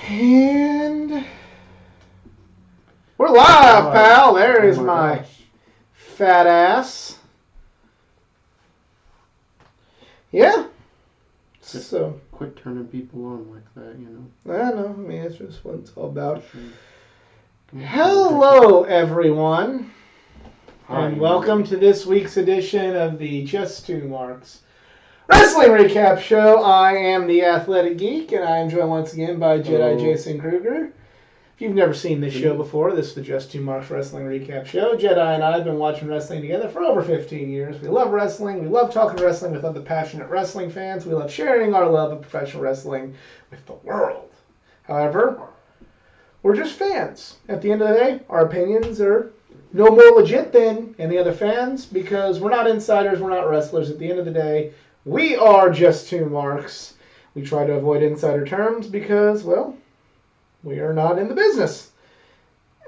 And we're live, pal. There is my fat ass. Yeah. So quit turning people on like that, you know. I know. I mean, that's just what it's all about. Hello, everyone, and welcome to this week's edition of the Just Two Marks Wrestling Recap Show. I am the Athletic Geek, and I am joined once again by Jedi Jason Kruger. If you've never seen this show before, this is the Just Two Marks Wrestling Recap Show. Jedi and I have been watching wrestling together for over 15 years. We love wrestling. We love talking wrestling with other passionate wrestling fans. We love sharing our love of professional wrestling with the world. However, we're just fans. At the end of the day, our opinions are no more legit than any other fans because we're not insiders, we're not wrestlers. At the end of the day, we are Just Two Marks. We try to avoid insider terms because, well, we are not in the business.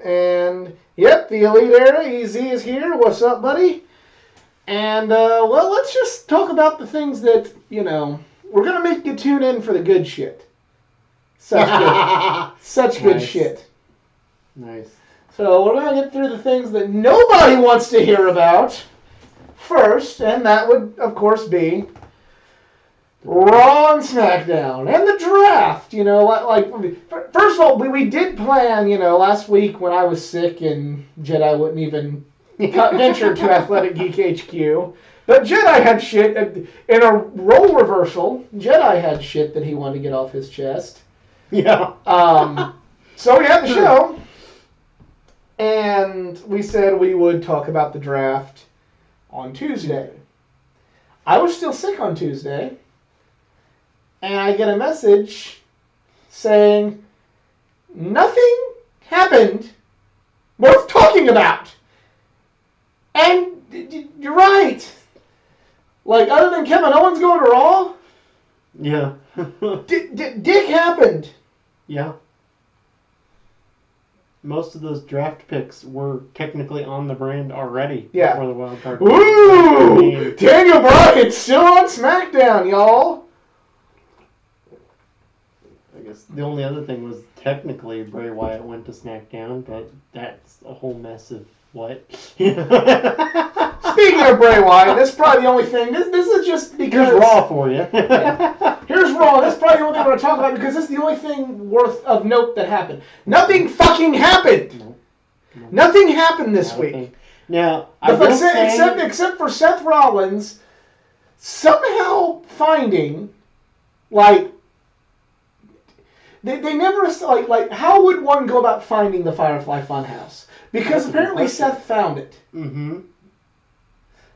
And, yep, the Elite Era, EZ is here. What's up, buddy? And, well, let's just talk about the things that, you know, we're going to make you tune in for the good shit. Such good shit. Nice. So we're going to get through the things that nobody wants to hear about first, and that would, of course, be Raw and SmackDown and the draft. You know, like first of all, we did plan, you know, last week when I was sick and Jedi wouldn't even venture to Athletic Geek HQ. But Jedi had shit in a role reversal. Jedi had shit that he wanted to get off his chest. Yeah. So we had the show, and we said we would talk about the draft on Tuesday. I was still sick on Tuesday, and I get a message saying nothing happened worth talking about. And you're right. Like, other than Kevin Owens going to Raw? Yeah. Dick happened. Yeah. Most of those draft picks were technically on the brand already before the wild card. Ooh! Daniel Bryan's still on SmackDown, y'all. I guess the only other thing was technically Bray Wyatt went to SmackDown, but that's a whole mess of what? Speaking of Bray Wyatt, that's probably the only thing. This is just because... Here's Raw for you. Here's Raw. That's probably the only thing we're going to talk about because this is the only thing worth of note that happened. Nothing fucking happened. No. Nothing happened this week. Now, except for Seth Rollins somehow finding, like, they never, like, how would one go about finding the Firefly Funhouse? Because apparently Seth found it. Mm-hmm.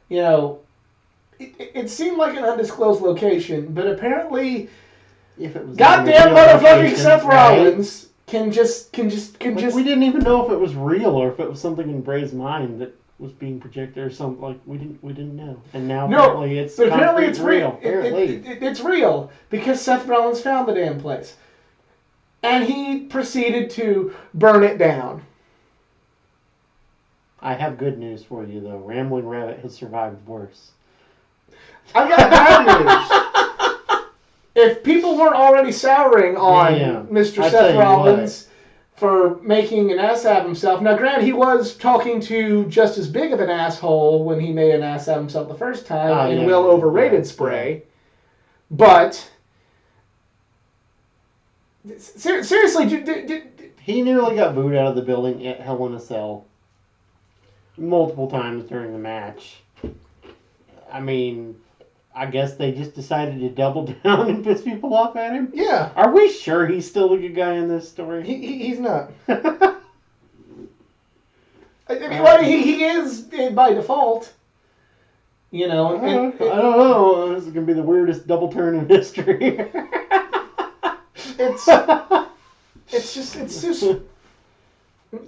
You know, it seemed like an undisclosed location, but apparently, if it was goddamn motherfucking Seth Rollins can just. We didn't even know if it was real or if it was something in Bray's mind that was being projected or something. Like we didn't know, and now apparently it's real. It's real because Seth Rollins found the damn place, and he proceeded to burn it down. I have good news for you, though. Rambling Rabbit has survived worse. I've got bad news. If people weren't already souring on Mr. Seth Rollins for making an ass out of himself, now granted, he was talking to just as big of an asshole when he made an ass out of himself the first time in Will Overrated Spray. But, seriously, he nearly got booed out of the building at Hell in a Cell multiple times during the match. I mean, I guess they just decided to double down and piss people off at him. Yeah. Are we sure he's still the good guy in this story? He's not. I mean, he is by default. You know. I don't know. This is going to be the weirdest double turn in history. It's just.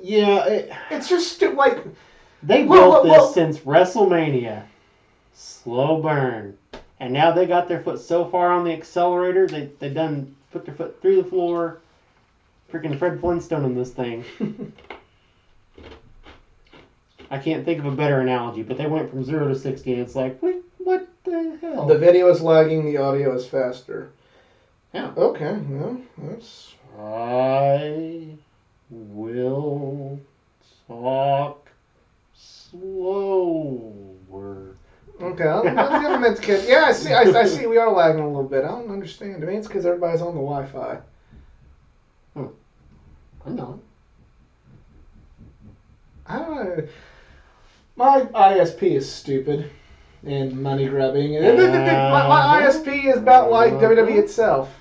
Yeah. It's just like. They built this since WrestleMania. Slow burn. And now they got their foot so far on the accelerator, they done put their foot through the floor. Freaking Fred Flintstone in this thing. I can't think of a better analogy, but they went from 0 to 60 and it's like, what the hell? The video is lagging, the audio is faster. Yeah. Okay. Well, that's... comments, kid. Yeah, I see. I see. We are lagging a little bit. I don't understand. Maybe it's because everybody's on the Wi-Fi. I'm not. I don't know. My ISP is stupid and money grubbing. My ISP is about like WWE itself.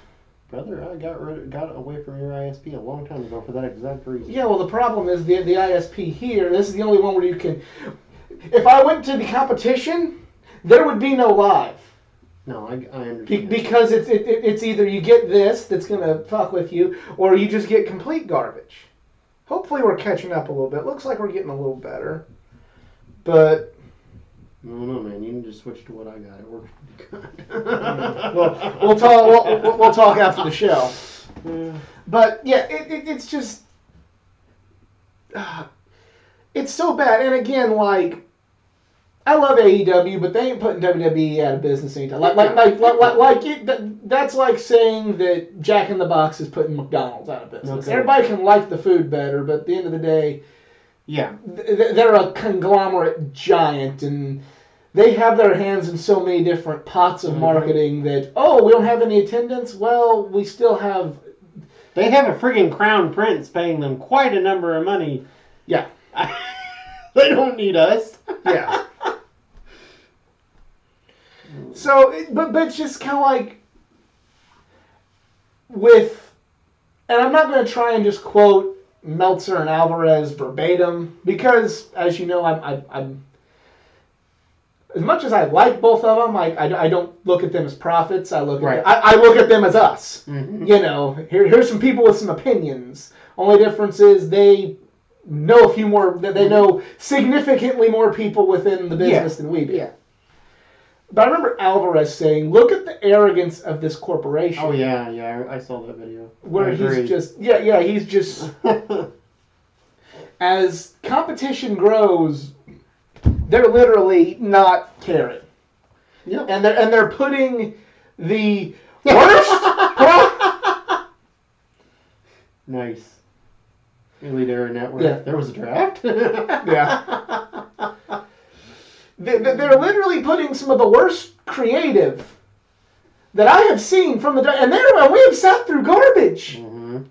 Brother, I got away from your ISP a long time ago for that exact reason. Yeah, well, the problem is the ISP here. This is the only one where you can. If I went to the competition, there would be no live. No, I understand. Because it's either you get this that's gonna fuck with you, or you just get complete garbage. Hopefully, we're catching up a little bit. Looks like we're getting a little better, but. No, man. You can just switch to what I got. It works pretty good. Well, we'll talk. We'll talk after the show. Yeah. But yeah, it's just it's so bad. And again, like I love AEW, but they ain't putting WWE out of business anytime. That's like saying that Jack in the Box is putting McDonald's out of business. Okay. Everybody can like the food better, but at the end of the day, Yeah. they're a conglomerate giant, and they have their hands in so many different pots of marketing that, we don't have any attendance? Well, we still have... They have a friggin' crown prince paying them quite a number of money. Yeah. They don't need us. Yeah. So, but it's just kind of like with... And I'm not going to try and just quote Meltzer and Alvarez verbatim, because, as you know, I'm as much as I like both of them, I don't look at them as prophets. I look at them as us. Mm-hmm. You know, here's some people with some opinions. Only difference is they know a few more. They know significantly more people within the business than we do. Yeah. But I remember Alvarez saying, "Look at the arrogance of this corporation." Oh yeah, I saw that video. Where he's just he's just as competition grows, they're literally not caring. Yep. And they're putting the worst Nice. Elite Era Network. Yeah. There was a draft? Yeah. They're literally putting some of the worst creative that I have seen from the... And we have sat through garbage. Mm-hmm.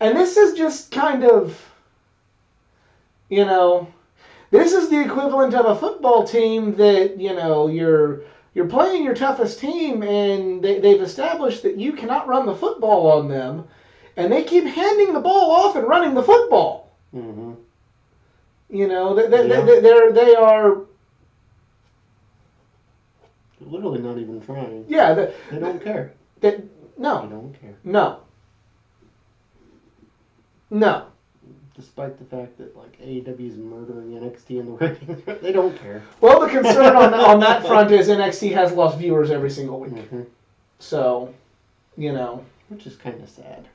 And this is just kind of, this is the equivalent of a football team that, you're playing your toughest team, and they've established that you cannot run the football on them, and they keep handing the ball off and running the football. Mm-hmm. They are... Literally not even trying. Yeah. They don't care. No. They don't care. No. No. Despite the fact that AEW is murdering NXT in the ratings, they don't care. Well, the concern on that front is NXT has lost viewers every single week. Mm-hmm. So, Which is kind of sad.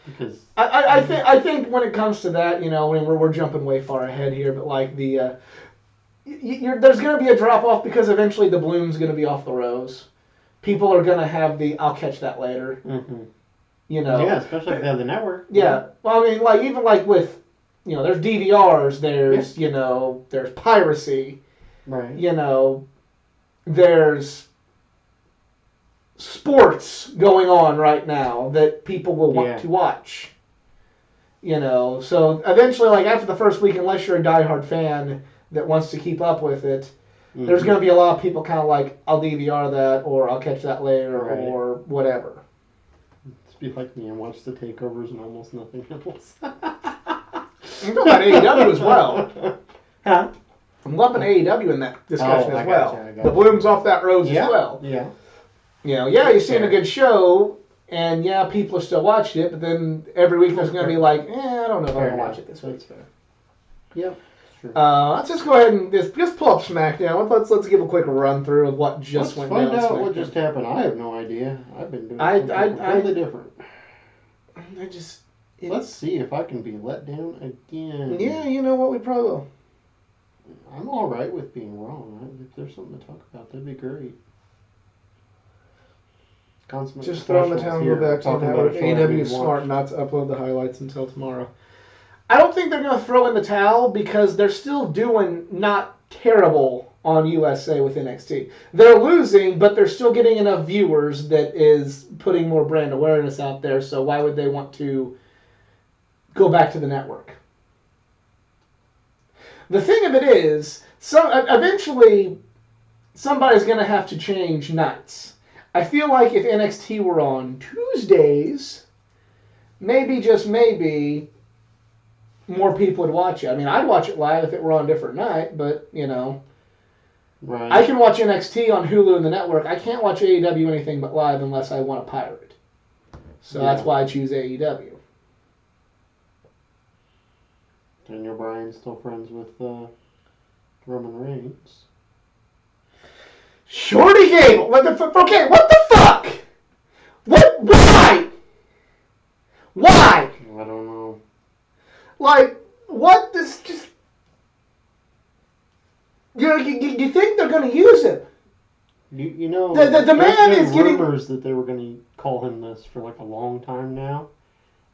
Because I think when it comes to that, we're jumping way far ahead here, but there's going to be a drop off because eventually the bloom's going to be off the rose. People are going to have the "I'll catch that later." Mm-hmm. Yeah, especially if they have the network. Yeah. Well, I mean, even with, there's DVRs, there's, there's piracy. Right. There's sports going on right now that people will want to watch. So eventually, after the first week, unless you're a diehard fan that wants to keep up with it, there's going to be a lot of people kind of I'll DVR that, or I'll catch that later, or whatever. Be like me and watch the takeovers and almost nothing else. I'm talking about AEW as well. Huh? I'm lumping AEW in that discussion as well. The bloom's off that rose as well. Yeah. You're seeing a good show, and people are still watching it, but then every week there's going to be I don't know if I'm going to watch it this week. That's fair. Yep. Let's just go ahead and just pull up SmackDown. Let's give a quick run through of what just went down. Let's find out what just happened. I have no idea. I've been doing something completely different. Let's see if I can be let down again. Yeah, you know what? We probably will. I'm all right with being wrong. If there's something to talk about, that'd be great. Just throw in the towel and go back to the network. AEW is smart not to upload the highlights until tomorrow. I don't think they're going to throw in the towel because they're still doing not terrible on USA with NXT. They're losing, but they're still getting enough viewers that is putting more brand awareness out there. So why would they want to go back to the network? The thing of it is, eventually somebody's going to have to change nights. I feel like if NXT were on Tuesdays, maybe, just maybe, more people would watch it. I mean, I'd watch it live if it were on a different night, but, you know. Right. I can watch NXT on Hulu and the network. I can't watch AEW anything but live unless I want to pirate. So that's why I choose AEW. Daniel Bryan's still friends with Roman Reigns. Shorty Gable. Okay, what the fuck? What? Why? Why? I don't know. Like, what? This just. You think they're going to use him? You know, the man is getting rumors that they were going to call him this for like a long time now,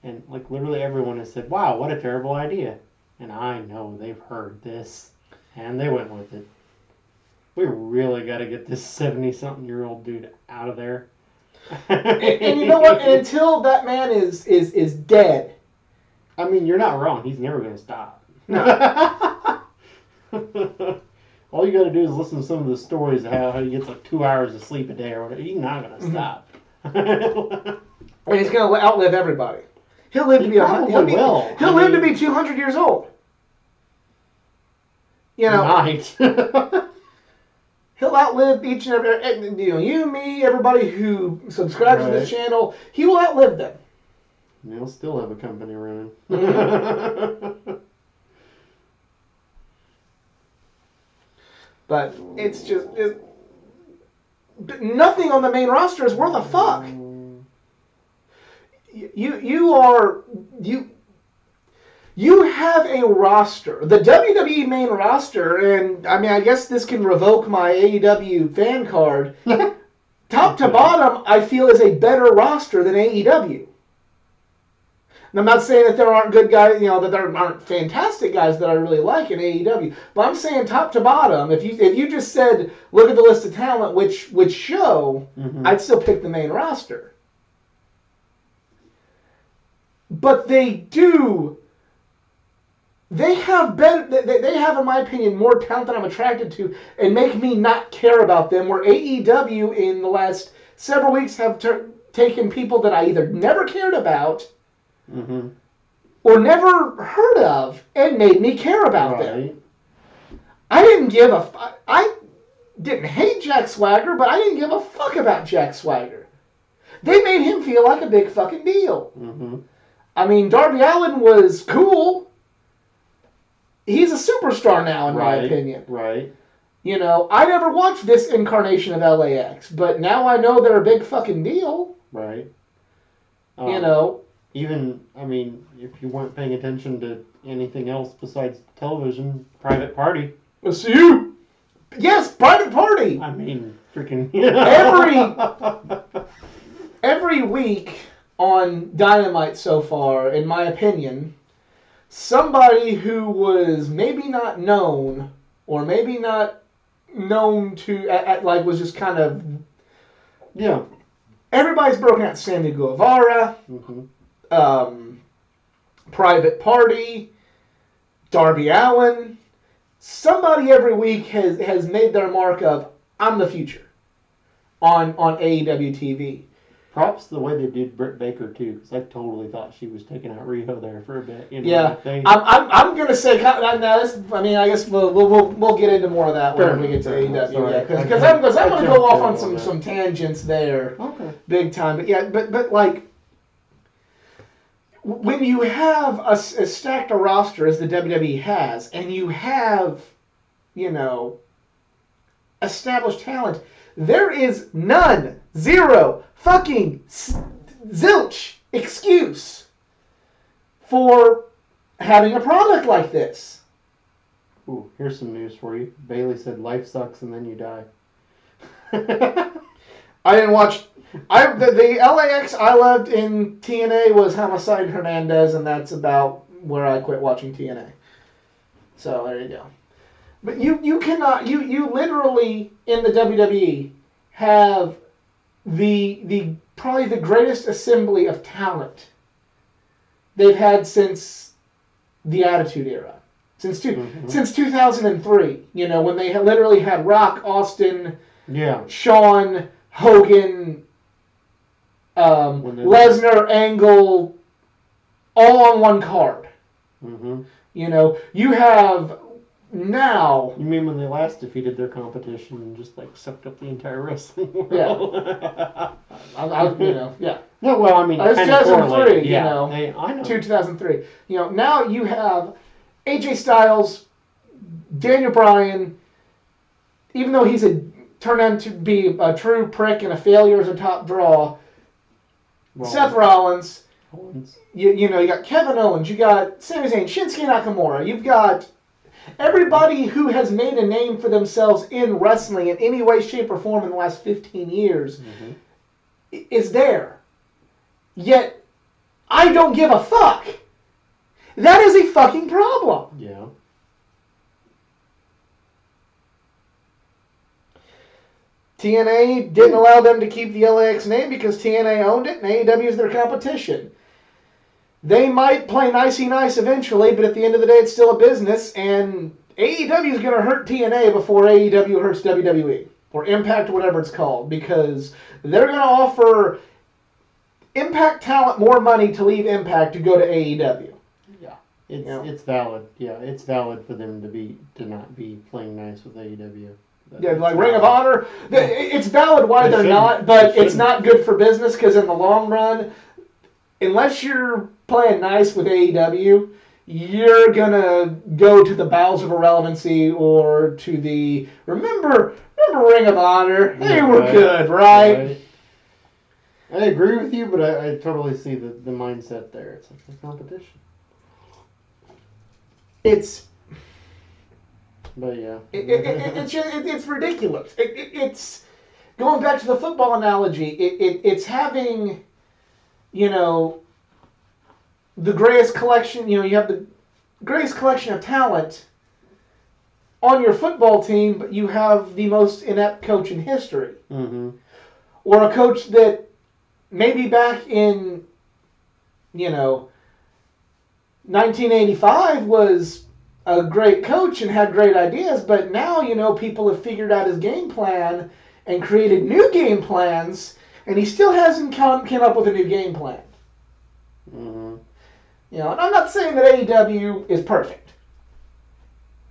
and like literally everyone has said, "Wow, what a terrible idea." And I know they've heard this, and they went with it. We really got to get this 70-something-year-old dude out of there. and you know what? And until that man is dead. I mean, you're not wrong. He's never going to stop. No. All you got to do is listen to some of the stories of how he gets like 2 hours of sleep a day or whatever. He's not going to stop. And he's going to outlive everybody. He'll live to be 100. He'll live to be 200 years old. You know. Right. He'll outlive each and every, you, me, everybody who subscribes to this channel. He will outlive them. And he'll still have a company running. But it's just nothing on the main roster is worth a fuck. You have a roster, the WWE main roster, and I mean I guess this can revoke my AEW fan card. Top to bottom, I feel is a better roster than AEW. And I'm not saying that there aren't good guys, that there aren't fantastic guys that I really like in AEW, but I'm saying top to bottom. If you just said look at the list of talent, which show, I'd still pick the main roster. But they have in my opinion more talent than I'm attracted to, and make me not care about them. Where AEW in the last several weeks have taken people that I either never cared about. Or never heard of, and made me care about them. I didn't hate Jack Swagger, but I didn't give a fuck about Jack Swagger. They made him feel like a big fucking deal. I mean, Darby Allin was cool. He's a superstar now, in my opinion. Right. I never watched this incarnation of LAX, but now I know they're a big fucking deal. Right. Even, I mean, if you weren't paying attention to anything else besides television, Private Party. SCU! Yes, Private Party! I mean, freaking... Every week on Dynamite so far, in my opinion, somebody who was maybe not known, or maybe not known to, was just kind of... Yeah. Everybody's broken out. Sammy Guevara... Private Party, Darby Allin. Somebody every week has made their mark of I'm the future on AEW TV. Props the way they did Britt Baker too, because I totally thought she was taking out Riho there for a bit. Yeah, I'm gonna say I guess we'll get into more of that when we get to AEW. Because I'm gonna go off on some tangents there. Okay. Big time, but like. When you have a stacked roster as the WWE has, and you have, established talent, there is zero fucking zilch excuse for having a product like this. Ooh, here's some news for you. Bailey said life sucks and then you die. I didn't watch... The LAX I loved in TNA was Homicide Hernandez, and that's about where I quit watching TNA. So there you go. But you cannot you literally in the WWE have the probably the greatest assembly of talent they've had since the Attitude Era. Since 2003, when they literally had Rock, Austin, Shawn, Hogan, Lesnar, Angle, all on one card. Mm-hmm. You have now. You mean when they last defeated their competition and just sucked up the entire wrestling world? Yeah. Yeah. No, well, I mean, it was 2003. I know. 2003. Now you have AJ Styles, Daniel Bryan. Even though he's turned out to be a true prick and a failure as a top draw, Seth Rollins. You got Kevin Owens, you got Sami Zayn, Shinsuke Nakamura, you've got everybody who has made a name for themselves in wrestling in any way, shape, or form in the last 15 years is there. Yet, I don't give a fuck. That is a fucking problem. Yeah. TNA didn't allow them to keep the LAX name because TNA owned it and AEW is their competition. They might play nicey nice eventually, but at the end of the day, it's still a business, and AEW is going to hurt TNA before AEW hurts WWE, or Impact, or whatever it's called, because they're going to offer Impact talent more money to leave Impact to go to AEW. Yeah, it's valid. Yeah, it's valid for them to not be playing nice with AEW. Yeah, like Ring of Honor, it's valid why they're not, but it's not good for business because in the long run, unless you're playing nice with AEW, you're going to go to the bowels of irrelevancy or to the... Remember Ring of Honor? They were good, right? I agree with you, but I totally see the mindset there. It's like a competition. But yeah. It's ridiculous. It's... Going back to the football analogy, it's having... the greatest collection, you have the greatest collection of talent on your football team, but you have the most inept coach in history. Mm-hmm. Or a coach that maybe back in, 1985 was a great coach and had great ideas, but now, people have figured out his game plan and created new game plans, and he still hasn't came up with a new game plan. Mm-hmm. And I'm not saying that AEW is perfect.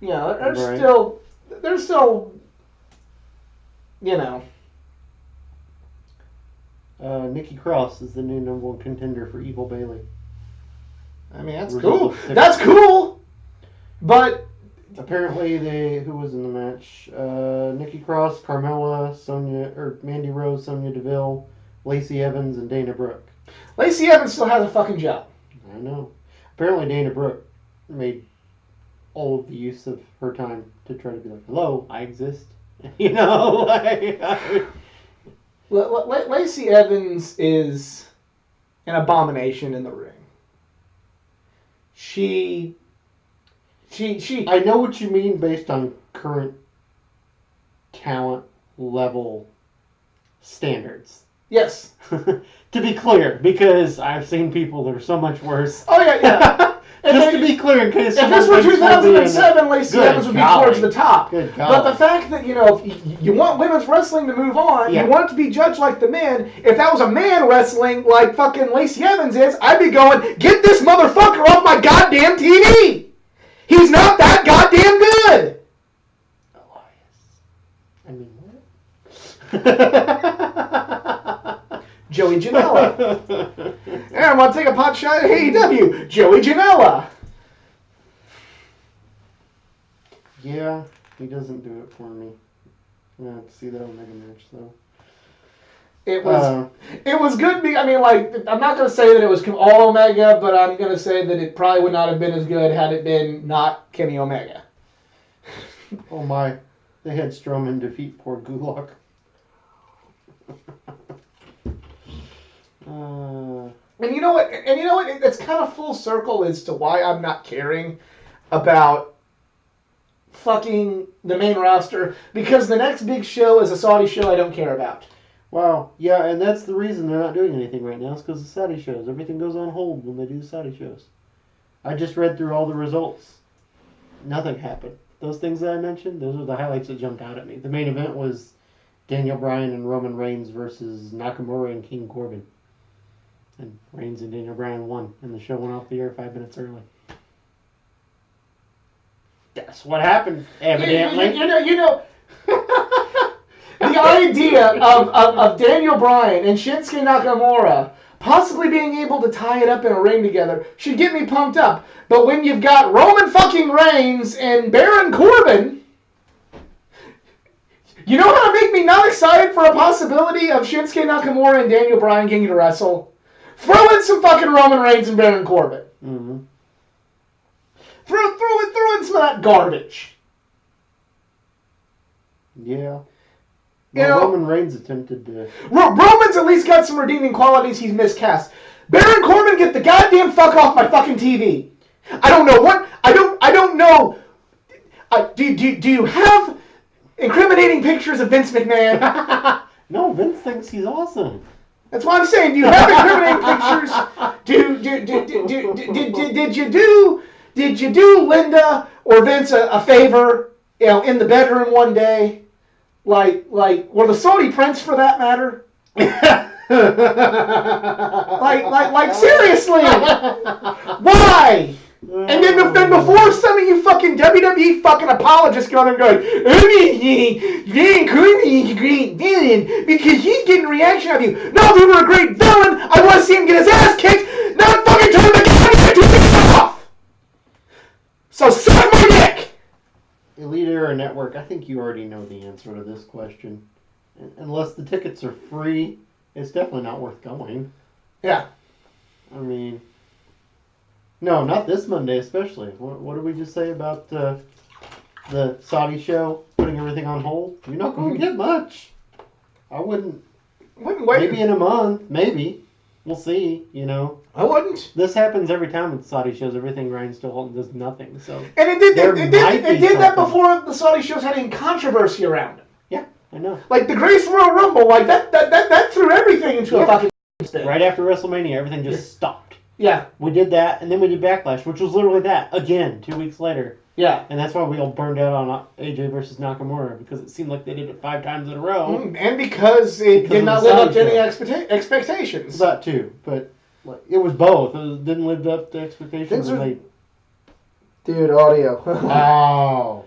They're still, Nikki Cross is the new number one contender for Evil Bailey. I mean, that's cool. That's cool. But apparently, who was in the match? Nikki Cross, Carmella, Mandy Rose, Sonya Deville, Lacey Evans, and Dana Brooke. Lacey Evans still has a fucking job. I know. Apparently Dana Brooke made all of the use of her time to try to be like, hello, I exist. Lacey Evans is an abomination in the ring. She I know what you mean based on current talent level standards. Yes. To be clear, because I've seen people that are so much worse. Oh, yeah. Just to be clear, in case... If this were 2007, Lacey Evans would be towards the top. Good God. But the fact that, if you want women's wrestling to move on, you want it to be judged like the men, if that was a man wrestling like fucking Lacey Evans is, I'd be going, get this motherfucker off my goddamn TV! He's not that goddamn good! Elias. I mean, what? Joey Janela. And I want to take a pot shot at AEW. Joey Janela. Yeah, he doesn't do it for me. I have to see that Omega match though. It was good. I'm not going to say that it was all Omega, but I'm going to say that it probably would not have been as good had it been not Kenny Omega. Oh my. They had Strowman defeat poor Gulak. And you know what? It's kind of full circle as to why I'm not caring about fucking the main roster because the next big show is a Saudi show I don't care about. Wow. Yeah, and that's the reason they're not doing anything right now is because of Saudi shows. Everything goes on hold when they do the Saudi shows. I just read through all the results. Nothing happened. Those things that I mentioned, those are the highlights that jumped out at me. The main event was Daniel Bryan and Roman Reigns versus Nakamura and King Corbin. And Reigns and Daniel Bryan won, and the show went off the air 5 minutes early. That's what happened, evidently. You know the idea of Daniel Bryan and Shinsuke Nakamura possibly being able to tie it up in a ring together should get me pumped up. But when you've got Roman fucking Reigns and Baron Corbin, you know how to make me not excited for a possibility of Shinsuke Nakamura and Daniel Bryan getting to wrestle? Throw in some fucking Roman Reigns and Baron Corbin. Mm-hmm. Throw in some of that garbage. Yeah. You know, Roman Reigns attempted to... Roman's at least got some redeeming qualities he's miscast. Baron Corbin, get the goddamn fuck off my fucking TV. I don't know what... I don't know... Do you have incriminating pictures of Vince McMahon? No, Vince thinks he's awesome. That's what I'm saying. Do you have incriminating pictures? Did you do Linda or Vince a favor, in the bedroom one day? Like, or the Saudi prince for that matter? like seriously, why? And then before some of you fucking WWE fucking apologists go there and going, Baron Corbin, great villain because he's getting a reaction out of you. No, we were a great villain. I want to see him get his ass kicked, not fucking turn the goddamn TV off. So suck my dick. Elite Era Network, I think you already know the answer to this question. Unless the tickets are free, it's definitely not worth going. Yeah. I mean, no, not this Monday especially. What did we just say about the Saudi show putting everything on hold? You're not going to get much. I wouldn't Wait. Maybe in a month, maybe. We'll see, I wouldn't. This happens every time with Saudi shows. Everything grinds to a halt and does nothing. So And it did that before the Saudi shows had any controversy around them. Yeah, I know. Like the Grace Royal Rumble, like that threw everything into a fucking spin. Right after WrestleMania, everything just stopped. Yeah. We did that, and then we did Backlash, which was literally that again 2 weeks later. Yeah. And that's why we all burned out on AJ versus Nakamura, because it seemed like they did it 5 times in a row. And because it did not live up to any expectations. That too, but it was both. It didn't live up to expectations. Dude, audio. Wow.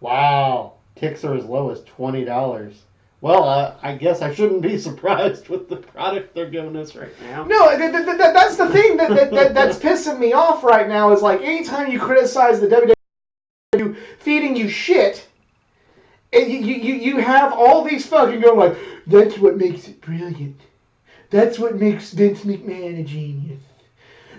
Wow. Ticks are as low as $20. Well, I guess I shouldn't be surprised with the product they're giving us right now. No, that's the thing that's pissing me off right now is like anytime you criticize the WWE feeding you shit, and you have all these fucking going like, that's what makes it brilliant. That's what makes Vince McMahon a genius.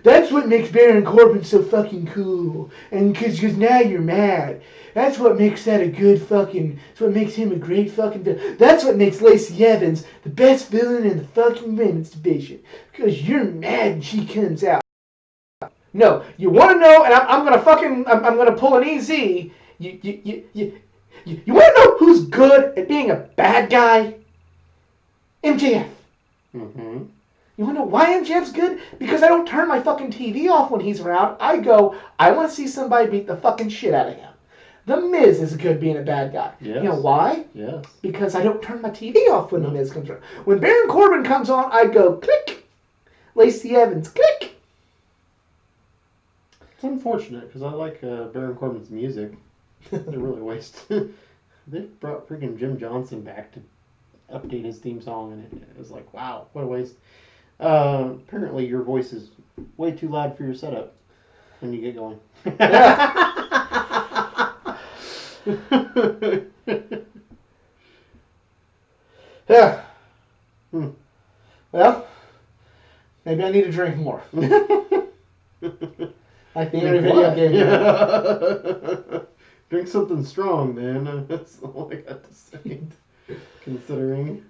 That's what makes Baron Corbin so fucking cool. And because now you're mad. That's what makes that a good fucking... That's what makes him a great fucking villain. That's what makes Lacey Evans the best villain in the fucking women's division. Because you're mad and she comes out. No, you want to know, and I'm going to pull an easy. You want to know who's good at being a bad guy? MJF. Mm-hmm. You want to know why MJF's good? Because I don't turn my fucking TV off when he's around. I want to see somebody beat the fucking shit out of him. The Miz is good being a bad guy. Yes. You know why? Yes. Because I don't turn my TV off when The Miz comes around. When Baron Corbin comes on, I go click. Lacey Evans, click. It's unfortunate because I like Baron Corbin's music. They're really wasted. They brought freaking Jim Johnson back to update his theme song, and it was like, wow, what a waste. Apparently your voice is way too loud for your setup when you get going. Yeah. Yeah. Well, maybe I need to drink more. Like the other video game. Yeah. Drink something strong, man. That's all I got to say. Considering.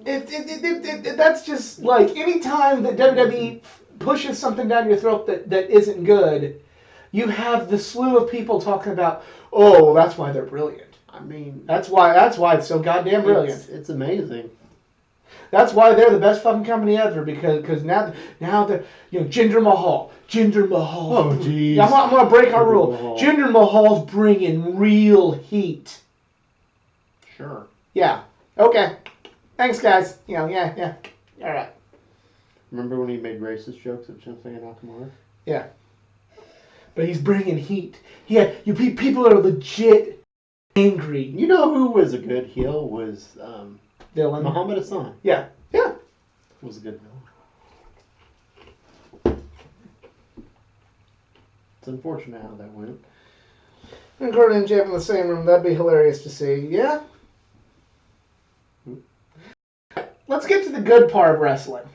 That's just like any time that WWE pushes something down your throat that isn't good, you have the slew of people talking about, oh, that's why they're brilliant. I mean, That's why it's so goddamn brilliant. It's amazing. That's why they're the best fucking company ever, because now they're, Jinder Mahal. Oh, jeez. I'm gonna break our rule. Mahal. Jinder Mahal's bringing real heat. Sure. Yeah. Okay. Thanks, guys. Yeah. All right. Remember when he made racist jokes at Shinsuke Nakamura? Yeah. But he's bringing heat. Yeah. People are legit angry. You know who was a good heel was Dylan. Muhammad Hassan. Yeah. Was a good villain. It's unfortunate how that went. And Gordon and Jeff in the same room. That'd be hilarious to see. Yeah. Let's get to the good part of wrestling.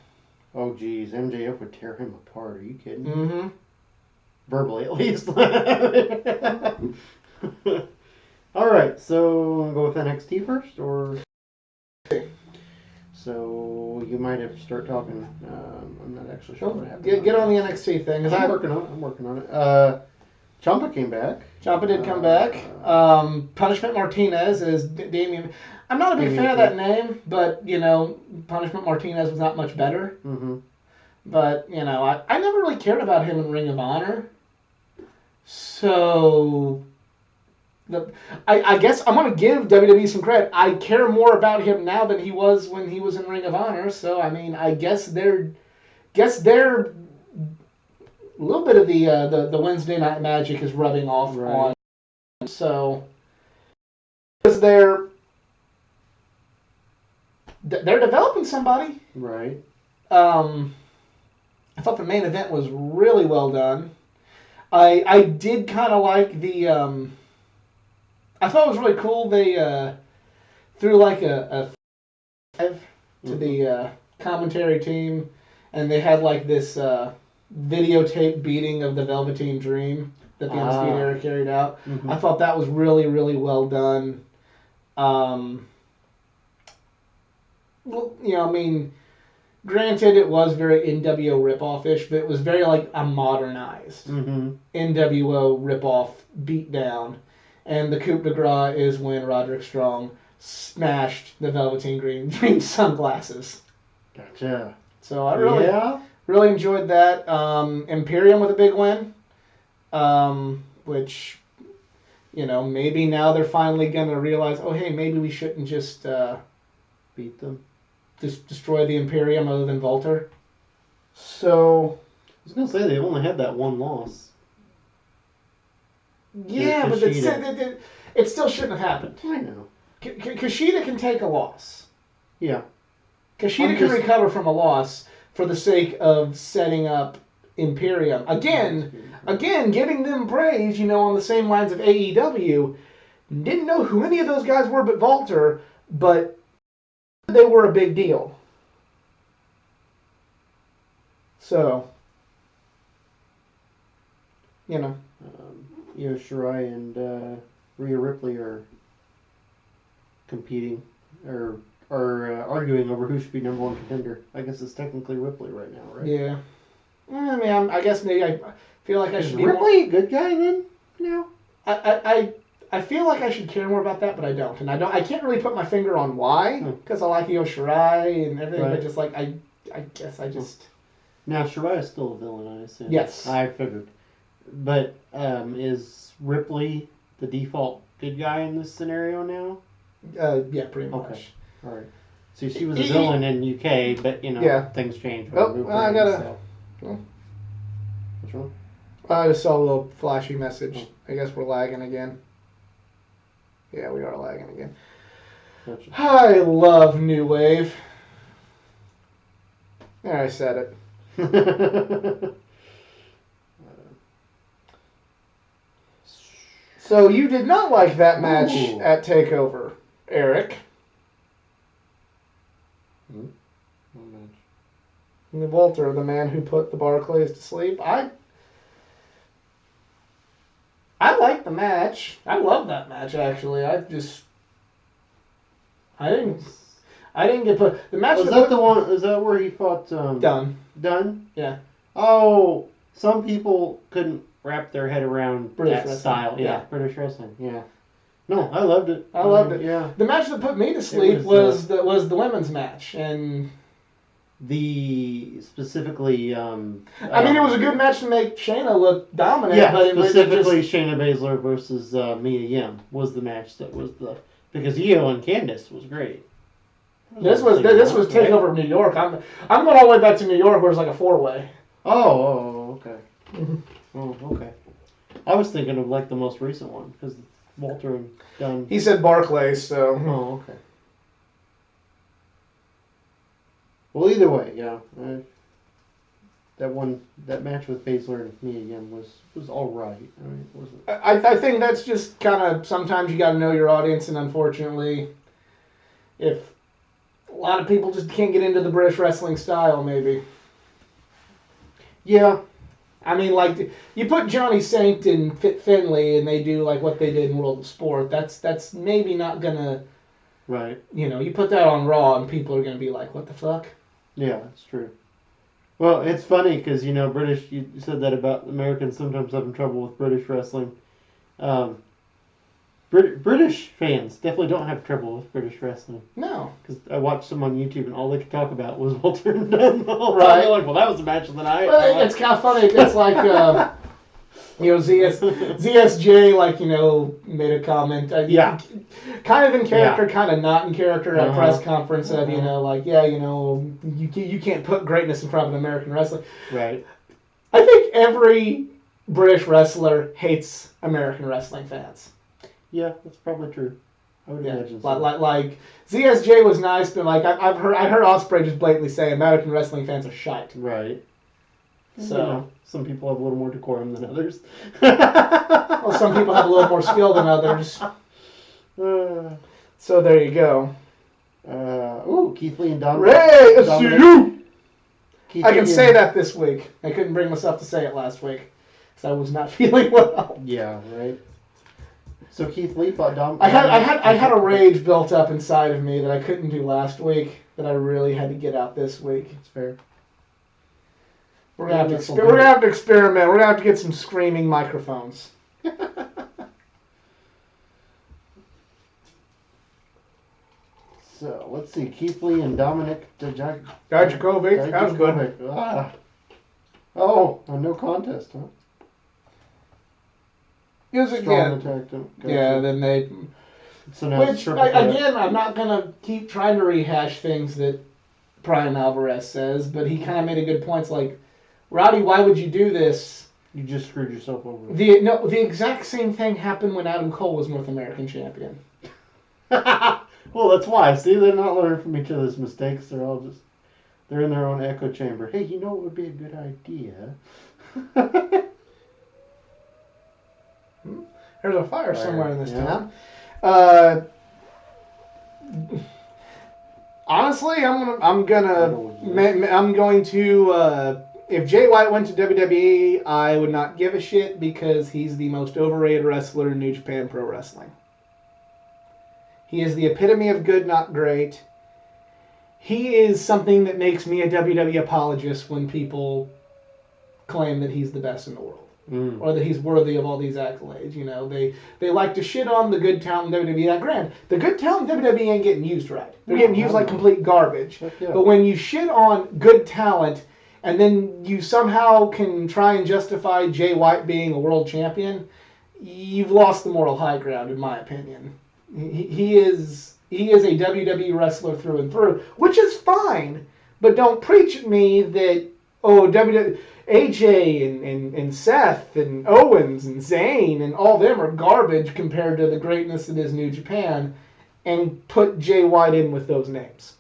Oh, geez. MJF would tear him apart. Are you kidding? Mm-hmm. Verbally, at least. All right. So, we'll go with NXT first, or... So, you might have to start talking. I'm not actually sure what happened. Get on the NXT thing. I'm working on it. Ciampa came back. Ciampa did come back. Punishment Martinez is Damian. I'm not a big fan of that name, but, Punishment Martinez was not much better. Mm-hmm. But, I never really cared about him in Ring of Honor. So, I guess I'm going to give WWE some credit. I care more about him now than he was when he was in Ring of Honor. So, I mean, I guess they're a little bit of the Wednesday Night Magic is rubbing off on. So, because they're developing somebody. Right. I thought the main event was really well done. I did kind of like the. I thought it was really cool. They threw like a to the commentary team, and they had like this videotape beating of the Velveteen Dream that the Undisputed Era carried out. Mm-hmm. I thought that was really, really well done. Granted, it was very NWO ripoff-ish, but it was very like a modernized NWO ripoff beatdown. And the coup de grace is when Roderick Strong smashed the Velveteen Dream sunglasses. Gotcha. So I really enjoyed that. Imperium with a big win, which, maybe now they're finally going to realize, oh, hey, maybe we shouldn't just beat them. Just destroy the Imperium other than Volter. So... I was going to say, they only had that one loss. Yeah, but it still shouldn't have happened. I know. Kushida can take a loss. Yeah. Kushida can recover from a loss for the sake of setting up Imperium. Again, giving them praise, on the same lines of AEW. Didn't know who any of those guys were but Volter, but they were a big deal. So, Io Shirai and Rhea Ripley are competing, or arguing over who should be number one contender. I guess it's technically Ripley right now, right? Yeah. I mean, I guess maybe I feel like I should be Ripley a good guy then? No. I feel like I should care more about that, but I don't, and I can't really put my finger on why, because I like Io Shirai and everything, but just like I guess I just. Now Shirai is still a villain, I assume. Yes. I figured. But is Ripley the default good guy in this scenario now? Yeah, pretty much. Okay. All right. See, she was a villain in UK, but things change. I gotta. What's wrong? I just saw a little flashy message. I guess we're lagging again. Yeah, we are lagging again. Gotcha. I love New Wave. There, I said it. So you did not like that match at TakeOver, Eric. What match? Walter, the man who put the Barclays to sleep. I liked the match. I love that match, actually. I didn't get put. The match was that the one? Is that where he fought? Dunn. Dunn? Yeah. Oh, some people couldn't wrap their head around British that wrestling. style. Yeah, British wrestling. Yeah. No, I loved it. I loved it. Yeah. The match that put me to sleep was the women's match, and specifically. I mean, it was a good match to make Shayna look dominant. Yeah, but specifically Shayna Baszler versus Mia Yim was the match that was because Io and Candice was great. This was Takeover New York. I'm going all the way back to New York, where it's like a 4-way. Oh, okay. Oh, okay. I was thinking of like the most recent one because Walter and Dunn. He said Barclays, so. Oh, okay. Well, either way, yeah. That match with Baszler and Mia Yim was all right. I mean, it wasn't. I think that's just kind of sometimes you got to know your audience, and unfortunately, if a lot of people just can't get into the British wrestling style, maybe. Yeah. I mean, like, you put Johnny Saint and Fit Finlay, and they do, like, what they did in World of Sport. That's maybe not going to... Right. You know, you put that on Raw, and people are going to be like, what the fuck? Yeah, that's true. Well, it's funny, because, British... You said that about Americans sometimes having trouble with British wrestling. British fans definitely don't have trouble with British wrestling. No. Because I watched some on YouTube and all they could talk about was Walter and Dunn the whole time. Right. They're like, well, that was the match of the night. Well, it's kind of funny. It's like, ZSJ, like, made a comment. Yeah. Kind of in character, kind of not in character at a press conference of, you can't put greatness in front of an American wrestler. Right. I think every British wrestler hates American wrestling fans. Yeah, that's probably true. I would imagine so. Like ZSJ was nice, but like I heard Ospreay just blatantly say American wrestling fans are shite. Right. So some people have a little more decorum than others. Well, some people have a little more skill than others. So there you go. Keith Lee and Dominic. Ray, SCU! I can say that this week. I couldn't bring myself to say it last week because I was not feeling well. Yeah, right. So Keith Lee fought Dominic. I had a rage built up inside of me that I couldn't do last week that I really had to get out this week. It's fair. We're gonna have to experiment. We're gonna have to get some screaming microphones. So let's see, Keith Lee and Dominic Dijakovic. That was good. Oh, a no contest, huh? It was again. Gotcha. Yeah, then they. So now Which again, I'm not gonna keep trying to rehash things that Brian Alvarez says, but he kind of made a good point. It's like, Rowdy, why would you do this? You just screwed yourself over. The exact same thing happened when Adam Cole was North American champion. Well, that's why. See, they're not learning from each other's mistakes. They're in their own echo chamber. Hey, you know what would be a good idea? There's a fire somewhere in this town. Honestly, I'm going to. If Jay White went to WWE, I would not give a shit because he's the most overrated wrestler in New Japan Pro Wrestling. He is the epitome of good, not great. He is something that makes me a WWE apologist when people claim that he's the best in the world. Or that he's worthy of all these accolades. They like to shit on the good talent in WWE. Now, granted, the good talent in WWE ain't getting used right. They're getting used like complete garbage. Yeah. But when you shit on good talent and then you somehow can try and justify Jay White being a world champion, you've lost the moral high ground, in my opinion. He is a WWE wrestler through and through, which is fine. But don't preach at me that, AJ and Seth and Owens and Zayn and all them are garbage compared to the greatness that is New Japan, and put Jay White in with those names.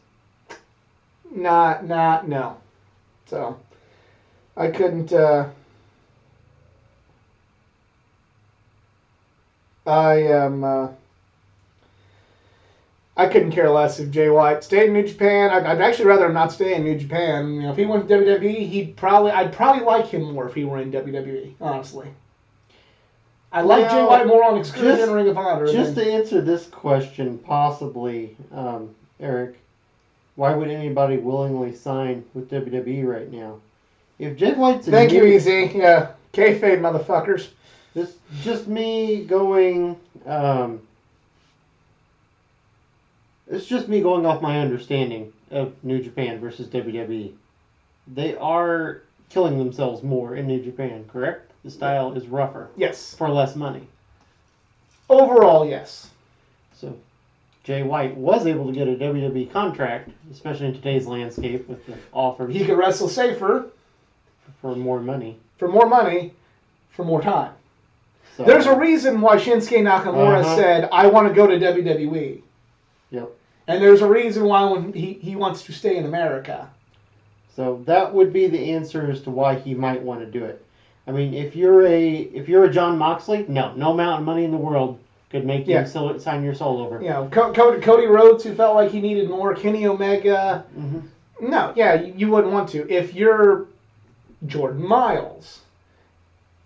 No. So, I couldn't, I couldn't care less if Jay White stayed in New Japan. I'd actually rather him not stay in New Japan. If he went to WWE, I'd probably like him more if he were in WWE, honestly. I like Jay White more on Excursion and Ring of Honor. Just to answer this question, possibly, Eric, why would anybody willingly sign with WWE right now? If Jay White's Thank you, Easy. Yeah. Kayfabe, motherfuckers. This just me going. It's just me going off my understanding of New Japan versus WWE. They are killing themselves more in New Japan, correct? The style is rougher. Yes. For less money. Overall, yes. So, Jay White was able to get a WWE contract, especially in today's landscape with the offers. He could wrestle safer. For more money. For more money. For more time. So, there's a reason why Shinsuke Nakamura said, I want to go to WWE. Yep. And there's a reason why when he wants to stay in America. So that would be the answer as to why he might want to do it. I mean, if you're a John Moxley, no amount of money in the world could make you sign your soul over. You know, Cody Rhodes, who felt like he needed more, Kenny Omega. Mm-hmm. No, you wouldn't want to. If you're Jordan Miles,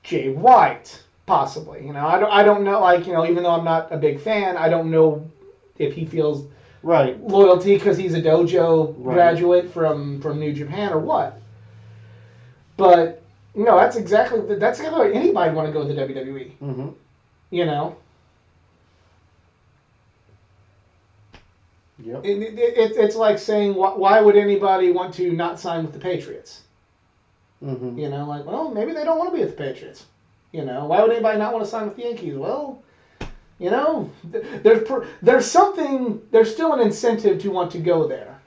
Jay White, possibly. You know, I don't know. Like, you know, even though I'm not a big fan, I don't know if he feels loyalty because he's a dojo graduate from New Japan or what. But no, that's exactly why anybody want to go to the WWE. Mm-hmm. You know. Yep. It's like saying why would anybody want to not sign with the Patriots? Mm-hmm. You know, like, well, maybe they don't want to be with the Patriots. You know, why would anybody not want to sign with the Yankees? Well, you know, there's still an incentive to want to go there.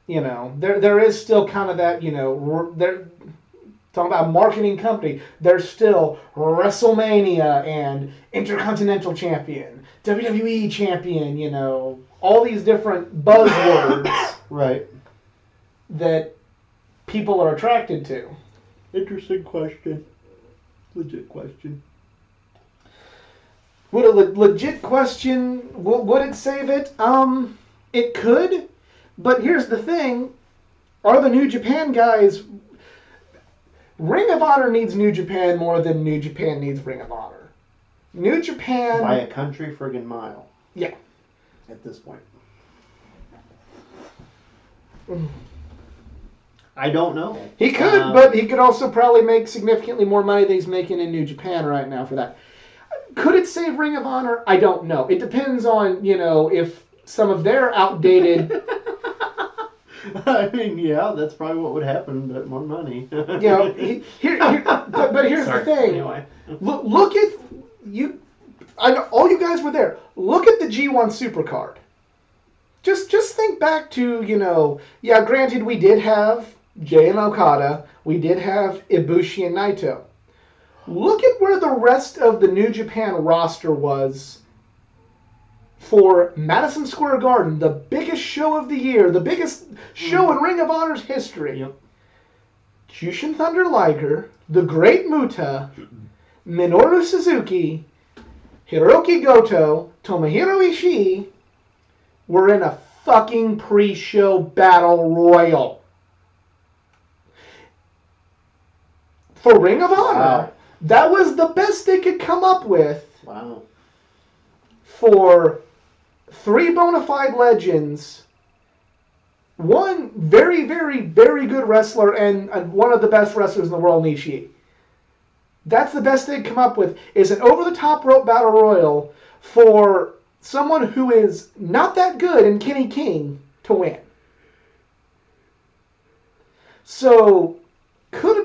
You know, there is still kind of that, you know, they're talking about a marketing company. There's still WrestleMania and Intercontinental Champion, WWE Champion, you know, all these different buzzwords that people are attracted to. Interesting question. Legit question. Would a legit question, would it save it? It could, but here's the thing. Are the New Japan guys... Ring of Honor needs New Japan more than New Japan needs Ring of Honor. New Japan... By a country friggin' mile. Yeah. At this point. I don't know. He could, but he could also probably make significantly more money than he's making in New Japan right now for that. Could it save Ring of Honor? I don't know. It depends on, you know, if some of their outdated... I mean, yeah, that's probably what would happen, but more money. You know, but here's the thing. Anyway. Look at... I know all you guys were there. Look at the G1 Supercard. Just think back to, you know... Yeah, granted, we did have Jay and Okada. We did have Ibushi and Naito. Look at where the rest of the New Japan roster was for Madison Square Garden, the biggest show of the year, the biggest show in Ring of Honor's history. Yep. Jushin Thunder Liger, the Great Muta, Minoru Suzuki, Hiroki Goto, Tomohiro Ishii were in a fucking pre-show battle royal. For Ring of Honor, that was the best they could come up with. Wow. For three bona fide legends, one very, very, very good wrestler, and one of the best wrestlers in the world, Ishii. That's the best they'd come up with, is an over-the-top rope battle royal for someone who is not that good in Kenny King to win. So... could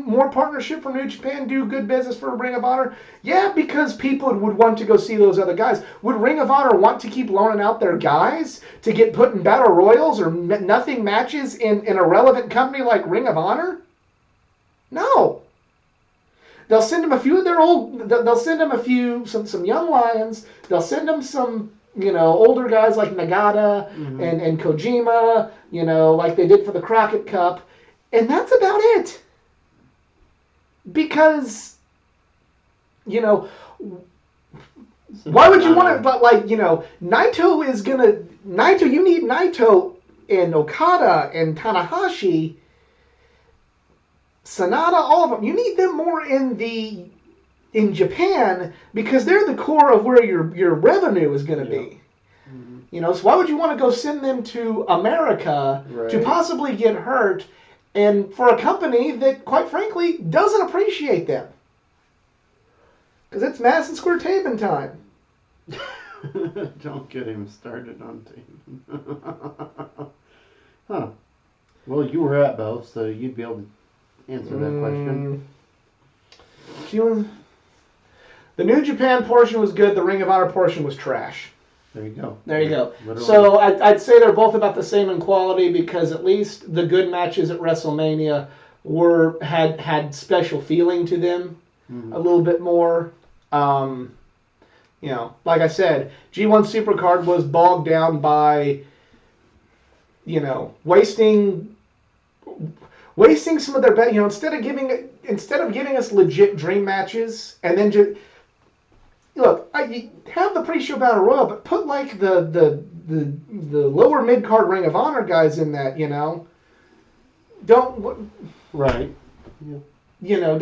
more partnership from New Japan do good business for Ring of Honor? Yeah, because people would want to go see those other guys. Would Ring of Honor want to keep loaning out their guys to get put in battle royals or nothing matches in a relevant company like Ring of Honor? No. They'll send them a few of their old... They'll send them some young lions. They'll send them some, you know, older guys like Nagata and Kojima, you know, like they did for the Crockett Cup. And that's about it. Because, you know, why would you want to, but like, you know, Naito, you need Naito and Okada and Tanahashi, Sanada, all of them. You need them more in Japan because they're the core of where your revenue is going to be. You know, so why would you want to go send them to America to possibly get hurt And for a company that, quite frankly, doesn't appreciate them. Because it's Madison Square Taven time. Don't get him started on Taven. Huh. Well, you were at both, so you'd be able to answer that question. The New Japan portion was good. The Ring of Honor portion was trash. There you go. There you go. Literally. So I'd say they're both about the same in quality because at least the good matches at WrestleMania had special feeling to them a little bit more. Like I said, G1 Supercard was bogged down by, wasting some of their best. Instead of giving us legit dream matches and then just. Look, you have the pre-show battle royal, but put like the lower mid card Ring of Honor guys in that, Don't. Right. Yeah.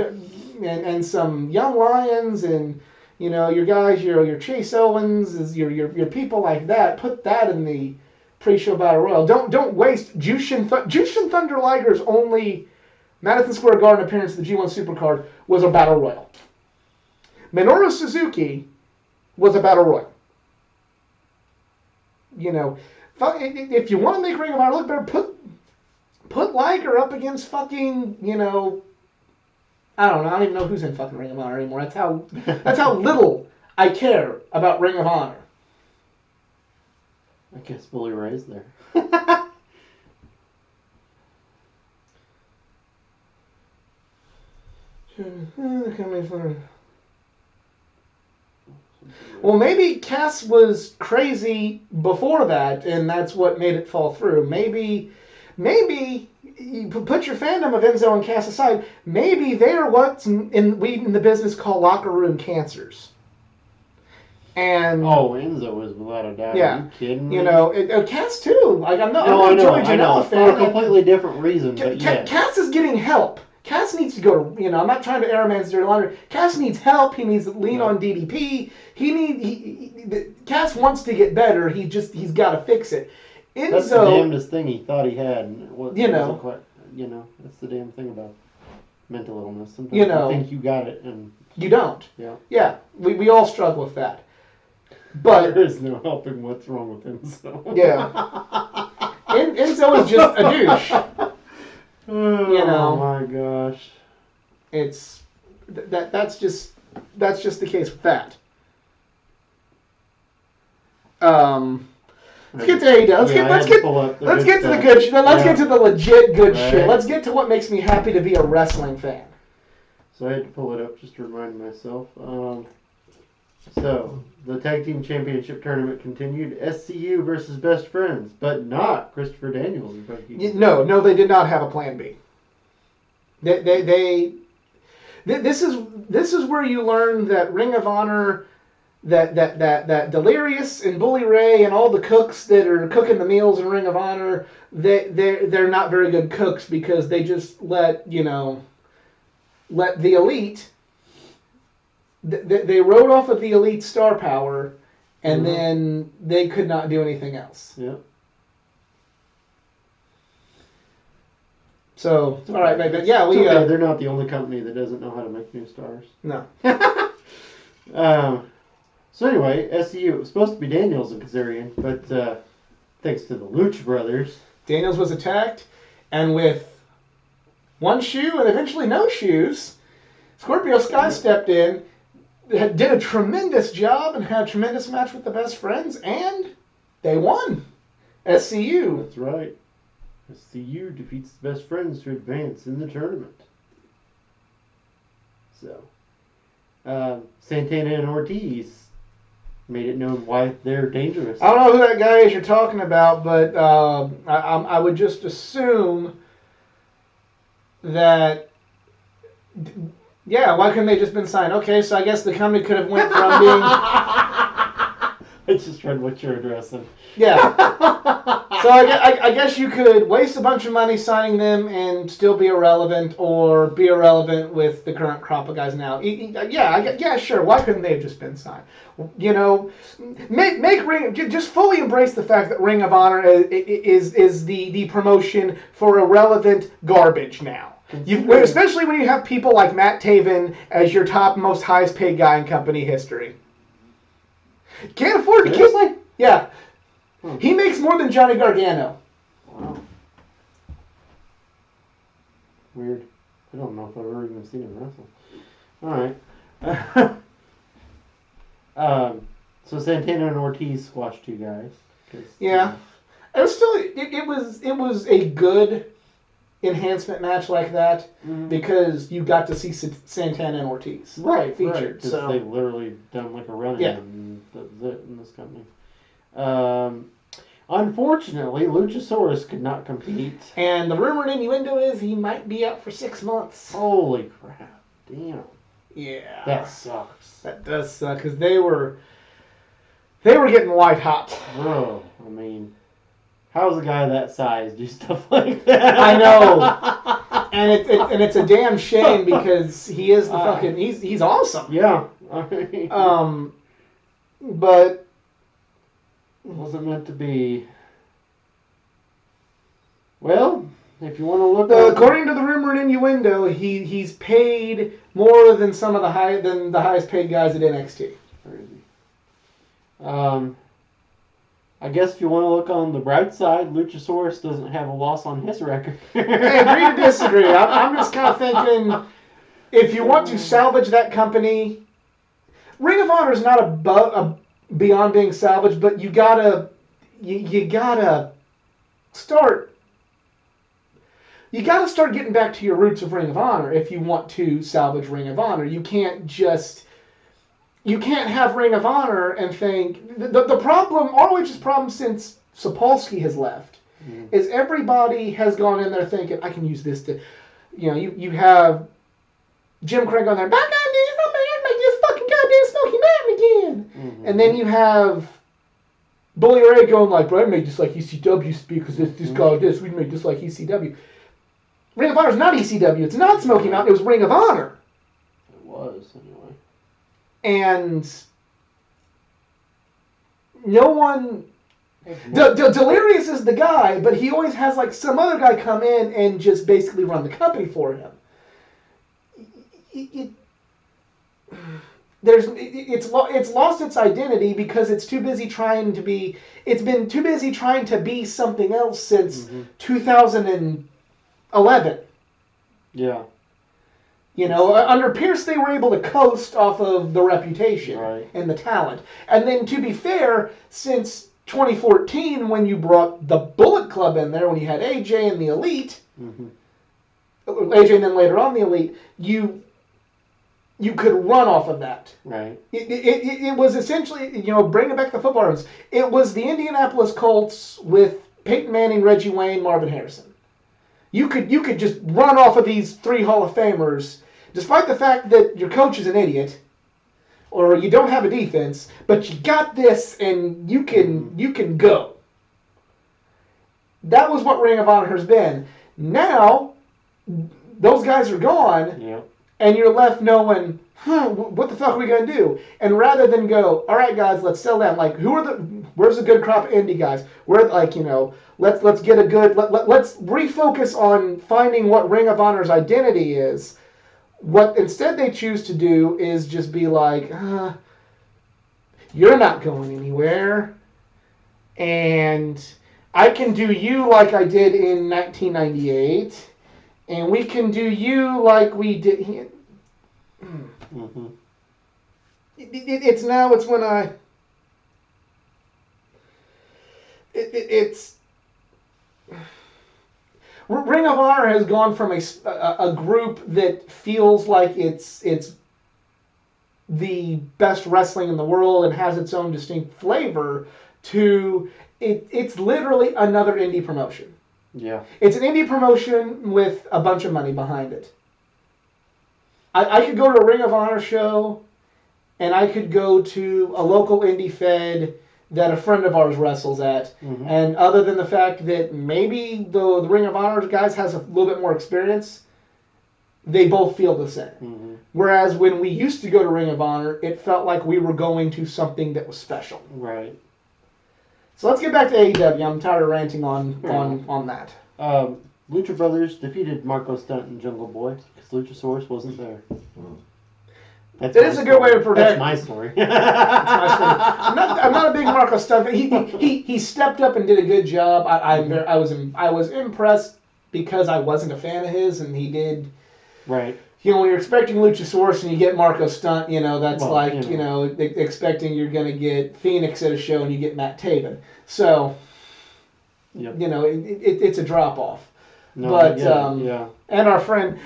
And some young lions and your guys, your Chase Owens, your people like that. Put that in the pre-show battle royal. Don't waste Jushin Thunder Liger's only Madison Square Garden appearance at the G1 Supercard was a battle royal. Minoru Suzuki was a battle royal. If you want to make Ring of Honor look better, put Liger up against fucking, I don't know. I don't even know who's in fucking Ring of Honor anymore. That's how little I care about Ring of Honor. I guess Bully Ray's there. Well, maybe Cass was crazy before that, and that's what made it fall through. Maybe you put your fandom of Enzo and Cass aside. Maybe they're what we in the business call locker room cancers. And Enzo was without a doubt. Yeah, are you kidding me? Cass too. Like I'm not I know. Janela For a fan. completely different reason, but yeah. Cass is getting help. Cass needs to go to, I'm not trying to air man's dirty laundry. Cass needs help. He needs to lean on DDP. Cass wants to get better. He's got to fix it. Enzo, that's the damnedest thing he thought he had. And wasn't quite, that's the damn thing about mental illness. Sometimes you think you got it and you don't. Yeah. Yeah. We all struggle with that. But there is no helping what's wrong with Enzo. Yeah. Enzo is just a douche. Oh my gosh. It's that's just the case with that. Let's get to AEW. Let's get to the good shit. Let's get to the legit good shit. Let's get to what makes me happy to be a wrestling fan. So I had to pull it up just to remind myself. So the Tag Team Championship tournament continued. SCU versus Best Friends, but not Christopher Daniels. No, they did not have a plan B. This is where you learn that Ring of Honor, that Delirious and Bully Ray and all the cooks that are cooking the meals in Ring of Honor, they're not very good cooks because they just let the Elite. They rode off of the Elite star power, and then they could not do anything else. Yeah. So, all right, but yeah, they're not the only company that doesn't know how to make new stars. No. So anyway, SCU, it was supposed to be Daniels and Kazarian, but thanks to the Lucha Brothers, Daniels was attacked, and with one shoe and eventually no shoes, Scorpio Sky stepped in, did a tremendous job, and had a tremendous match with the Best Friends, and they won. SCU. That's right. SCU defeats the Best Friends to advance in the tournament. So, Santana and Ortiz made it known why they're dangerous. I don't know who that guy is you're talking about, but I would just assume that, why couldn't they just been signed? Okay, so I guess the company could have went from being... I just read what you're addressing. Yeah. So I guess you could waste a bunch of money signing them and still be irrelevant, or be irrelevant with the current crop of guys now. Yeah, sure. Why couldn't they have just been signed? You know, make Ring, just fully embrace the fact that Ring of Honor is the promotion for irrelevant garbage now. Especially when you have people like Matt Taven as your top, most highest paid guy in company history. Can't afford to keep. Yeah. He makes more than Johnny Gargano. Wow. Weird. I don't know if I've ever even seen him wrestle. Alright. So Santana and Ortiz squashed two guys. Yeah. It was still it was a good enhancement match like that because you got to see Santana and Ortiz featured. Because so they've literally done like a run-in and that's it in this company. Unfortunately, Luchasaurus could not compete. And the rumor and innuendo is he might be out for 6 months. Holy crap. Damn. Yeah. That sucks. That does suck because they were getting white hot. Bro, I mean, how's a guy that size do stuff like that? I know. And it's a damn shame because he is the fucking he's awesome. Yeah. But wasn't meant to be. Well, if you want to look according to the rumor and innuendo, he's paid more than some of the highest paid guys at NXT. Crazy. I guess if you want to look on the bright side, Luchasaurus doesn't have a loss on his record. I agree to disagree. I'm just kind of thinking, if you want to salvage that company, Ring of Honor is not beyond being salvaged, but you gotta start getting back to your roots of Ring of Honor if you want to salvage Ring of Honor. You can't have Ring of Honor and think the problem, ROH's problem since Sapolsky has left, is everybody has gone in there thinking I can use this to, you have Jim Craig on there, back on this, I'm gonna make this fucking goddamn Smoky Mountain again, and then you have Bully Ray going like, bro, I made this like ECW because this guy this, we made this like ECW. Ring of Honor is not ECW. It's not Smoky Mountain. It was Ring of Honor. It was anyway. And no one. Delirious is the guy, but he always has like some other guy come in and just basically run the company for him. It's lost its identity because it's too busy trying to be. It's been too busy trying to be something else since 2011. Yeah. Under Pierce, they were able to coast off of the reputation and the talent. And then, to be fair, since 2014, when you brought the Bullet Club in there, when you had AJ and the Elite, AJ and then later on the Elite, you could run off of that. Right. It was essentially, bringing back the football runs. It was the Indianapolis Colts with Peyton Manning, Reggie Wayne, Marvin Harrison. You could just run off of these 3 Hall of Famers, despite the fact that your coach is an idiot, or you don't have a defense, but you got this and you can go. That was what Ring of Honor has been. Now, those guys are gone, and you're left knowing, what the fuck are we going to do? And rather than go, all right, guys, let's sell them. Like, where's a good crop of indie guys? Let's get a good, let's refocus on finding what Ring of Honor's identity is. What instead they choose to do is just be like, you're not going anywhere, and I can do you like I did in 1998, and we can do you like we did. It's when I. It's. Ring of Honor has gone from a group that feels like it's the best wrestling in the world and has its own distinct flavor to it's literally another indie promotion. Yeah. It's an indie promotion with a bunch of money behind it. I could go to a Ring of Honor show, and I could go to a local indie fed that a friend of ours wrestles at. Mm-hmm. And other than the fact that maybe the Ring of Honor guys has a little bit more experience, they both feel the same. Mm-hmm. Whereas when we used to go to Ring of Honor, it felt like we were going to something that was special. Right. So let's get back to AEW. I'm tired of ranting on that. Lucha Brothers defeated Marco Stunt and Jungle Boy because Luchasaurus wasn't there. It is a good way to protect. That's my story. That's my story. I'm not a big Marco Stunt. He stepped up and did a good job. I was impressed because I wasn't a fan of his, and he did. Right. You know, when you're expecting Luchasaurus and you get Marco Stunt, that's expecting you're going to get Phoenix at a show and you get Matt Taven. So, yep. It's a drop off. No, but yeah. And our friend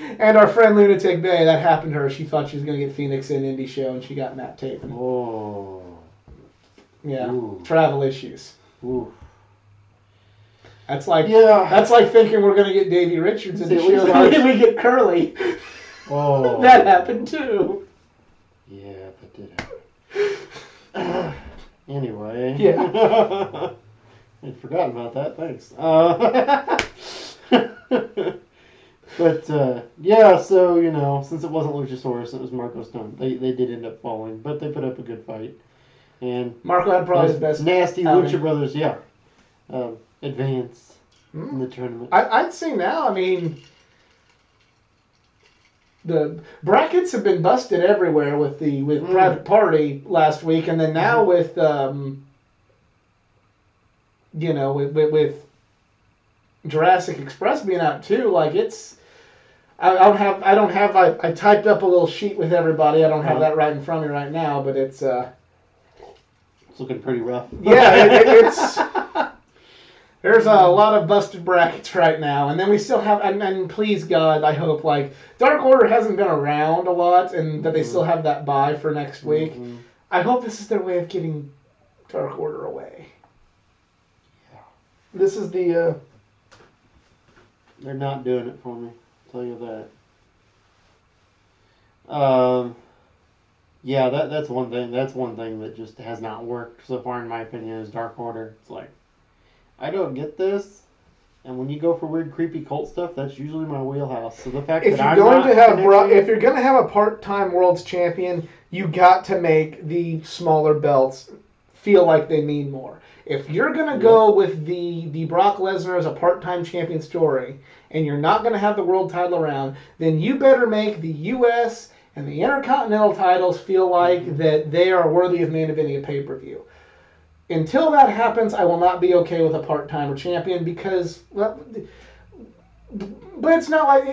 Lunatic Bay, that happened to her. She thought she was going to get Phoenix in an indie show and she got Matt Taven. Oh. Yeah. Ooh. Travel issues. Ooh. That's like thinking we're going to get Davey Richards in the show and then we get Curly. Oh. That happened too. Yeah, that did happen. Anyway. Yeah. I'd forgotten about that. Thanks. But so since it wasn't Luchasaurus, it was Marco Stunt. They did end up falling, but they put up a good fight. And Marco had probably his best. Nasty Lucha Brothers, advance in the tournament. I'd say now. I mean, the brackets have been busted everywhere with Private Party last week, and then now with with Jurassic Express being out too. Like I typed up a little sheet with everybody. I don't have that right in front of me right now, but it's looking pretty rough. Yeah, it's. There's a lot of busted brackets right now, and then we still have, and please God, I hope, Dark Order hasn't been around a lot, and that they still have that bye for next week. Mm-hmm. I hope this is their way of getting Dark Order away. Yeah. This is the... They're not doing it for me, I'll tell you that. Yeah, that's one thing. That's one thing that just has not worked so far, in my opinion, is Dark Order. It's like, I don't get this, and when you go for weird, creepy cult stuff, that's usually my wheelhouse. So the fact if that if you're going to have a part-time world's champion, you got to make the smaller belts feel like they mean more. If you're going to go with the Brock Lesnar as a part-time champion story, and you're not going to have the world title around, then you better make the U.S. and the Intercontinental titles feel like that they are worthy of main eventing a pay-per-view. Until that happens, I will not be okay with a part-timer champion because, but it's not like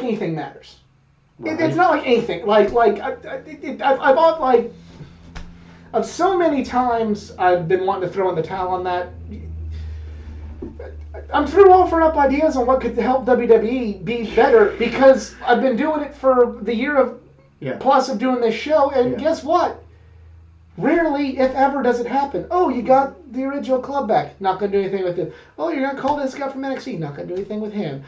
anything matters. Right. It's not like anything. I've so many times I've been wanting to throw in the towel on that. I'm through offering up ideas on what could help WWE be better because I've been doing it for the year of plus of doing this show, and guess what? Rarely, if ever, does it happen. Oh, you got the original club back. Not going to do anything with it. Oh, you're going to call this guy from NXT. Not going to do anything with him.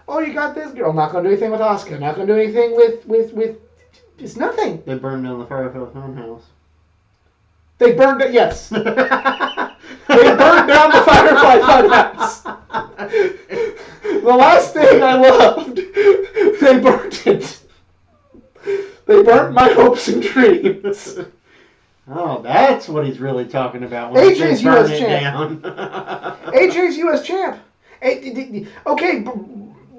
Oh, you got this girl. Not going to do anything with Asuka. Not going to do anything with... It's nothing. They burned down the Firefly Funhouse. They burned it, yes. They burned down the Firefly Funhouse. The last thing I loved, they burnt it. They burnt my hopes and dreams. Oh, that's what he's really talking about. When AJ's U.S. champ. AJ's U.S. champ. Okay,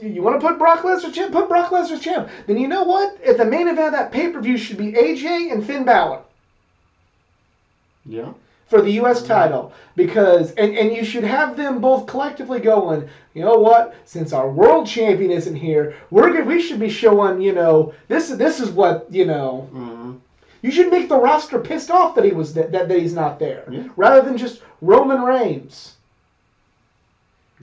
you want to put Brock Lesnar champ? Put Brock Lesnar champ. Then you know what? At the main event of that pay-per-view should be AJ and Finn Balor. Yeah. For the U.S. title. Because, and you should have them both collectively going, you know what? Since our world champion isn't here, we should be showing, this is what, Mm-hmm. You should make the roster pissed off that that he's not there, rather than just Roman Reigns.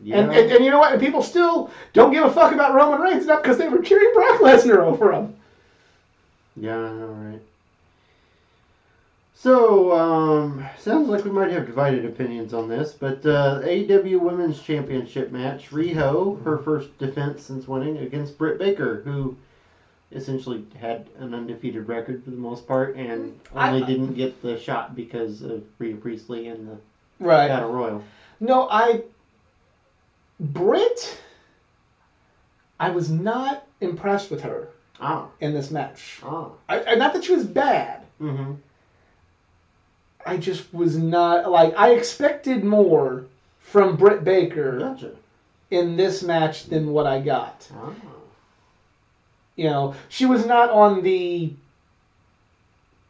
Yeah. And you know what? And people still don't give a fuck about Roman Reigns, not because they were cheering Brock Lesnar over him. Yeah, I know, right. So, sounds like we might have divided opinions on this, but AEW Women's Championship match, Riho, her first defense since winning, against Britt Baker, who essentially had an undefeated record for the most part, and only didn't get the shot because of Rhea Priestley and the Battle Royal. No, Britt, I was not impressed with her in this match. Not that she was bad. Mm-hmm. I just was not, like, I expected more from Britt Baker in this match than what I got. You know, she was not on the,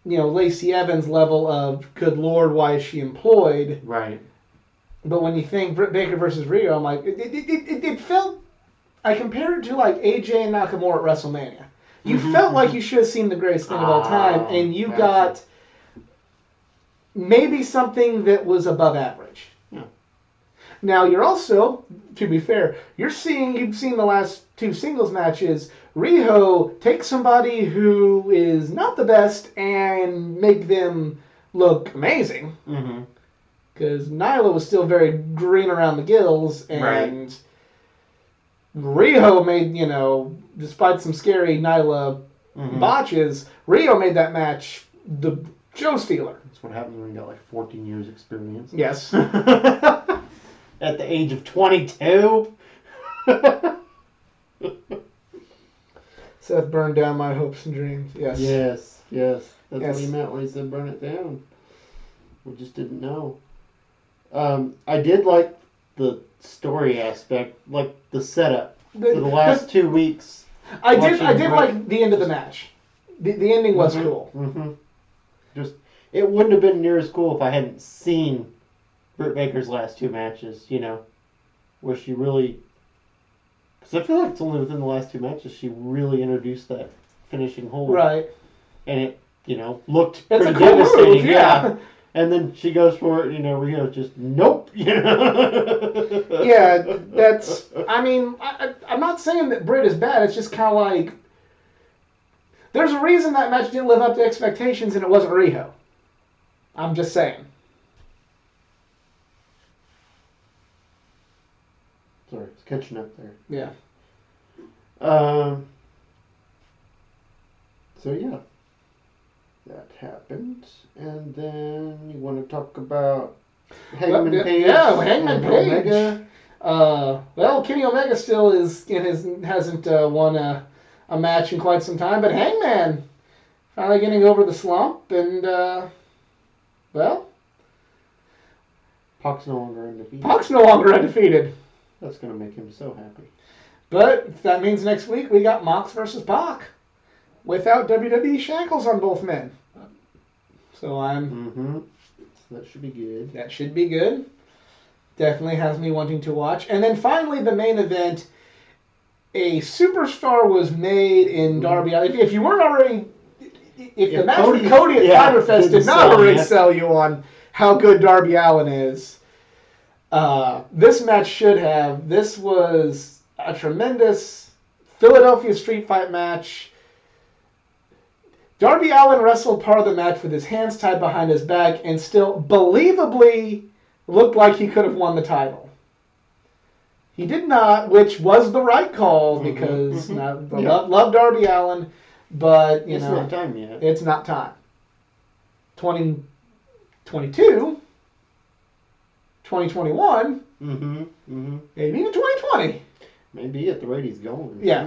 Lacey Evans level of, good Lord, why is she employed? Right. But when you think Britt Baker versus Rio, I'm like, it felt, I compared it to, like, AJ and Nakamura at WrestleMania. You felt like you should have seen the greatest thing of all time, and you got maybe something that was above average. Yeah. Now, you're also, to be fair, you've seen the last two singles matches. Riho take somebody who is not the best and make them look amazing. Mm-hmm. Because Nyla was still very green around the gills, and Riho made, despite some scary Nyla botches, Riho made that match the show stealer. That's what happens when you got like 14 years experience. Yes. At the age of 22. Seth burned down my hopes and dreams. Yes. Yes. That's what he meant when he said burn it down. We just didn't know. I did like the story aspect, like the setup for the last 2 weeks. I did like the end of the match. The ending was cool. Mm-hmm. It wouldn't have been near as cool if I hadn't seen Britt Baker's last two matches, where she really... Because I feel like it's only within the last two matches she really introduced that finishing hold. Right. And it, looked it's pretty a cool devastating. Move, yeah. And then she goes for it, Rio's just, nope. Yeah, that's... I mean, I'm not saying that Britt is bad. It's just kind of like... There's a reason that match didn't live up to expectations and it wasn't Riho. I'm just saying. Sorry, it's catching up there. Yeah. So, yeah. That happened. And then you want to talk about Hangman Page? Yeah, Hangman Page. Omega. Well, Kenny Omega still hasn't won a match in quite some time, but Hangman finally getting over the slump, and well, Pac's no longer undefeated. Pac's no longer undefeated. That's gonna make him so happy. But that means next week we got Mox versus Pac, without WWE shackles on both men. So I'm. Mm-hmm. So that should be good. That should be good. Definitely has me wanting to watch. And then finally, the main event. A superstar was made in Darby Allin. If you weren't already... If the match with Cody at Fyter Fest did not already sell you on how good Darby Allin is, this match should have. This was a tremendous Philadelphia street fight match. Darby Allin wrestled part of the match with his hands tied behind his back and still believably looked like he could have won the title. He did not, which was the right call because love Darby Allin, but it's not time yet. It's not time. 2022, 2021, maybe even 2020. Maybe at the rate he's going. Yeah,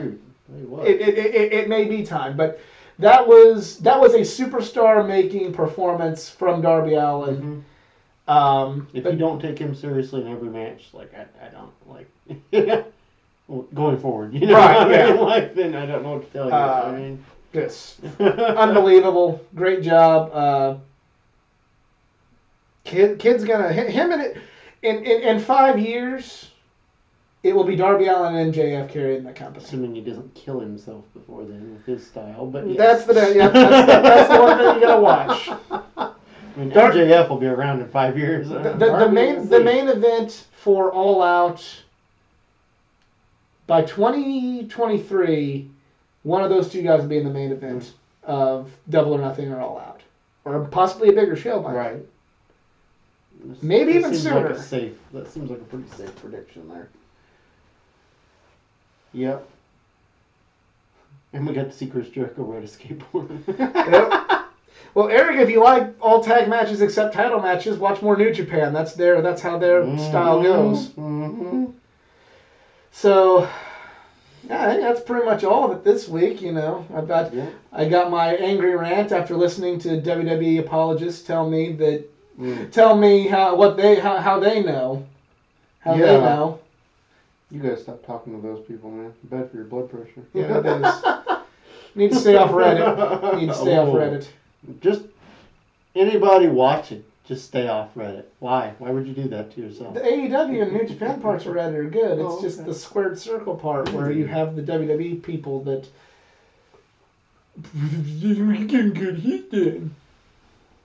it may be time, but that was a superstar making performance from Darby Allin. If you don't take him seriously in every match, like I don't like going forward, right? Then I don't know what to tell you. I mean, this unbelievable, great job. Kid's gonna him in 5 years. It will be Darby Allin and MJF carrying the company. Assuming he doesn't kill himself before then with his style, but yes. That's the one thing you gotta watch. I mean, MJF will be around in 5 years. The main event for All Out by 2023, one of those two guys will be in the main event of Double or Nothing or All Out, or possibly a bigger show by right. Maybe even sooner. That seems like a pretty safe prediction there. Yep. And we got to see Chris Jericho ride a skateboard. Yep. Well, Eric, if you like all tag matches except title matches, watch more New Japan. That's how their style goes. Mm-hmm. So, yeah, I think that's pretty much all of it this week. You know, I got my angry rant after listening to WWE apologists tell me how they know. They know. You gotta stop talking to those people, man. Bad for your blood pressure. Yeah, it is. Need to stay off Reddit. Just anybody watching, just stay off Reddit. Why? Why would you do that to yourself? The AEW and New Japan parts of Reddit are good. It's just the squared circle part where you have the WWE people that we can get heat in.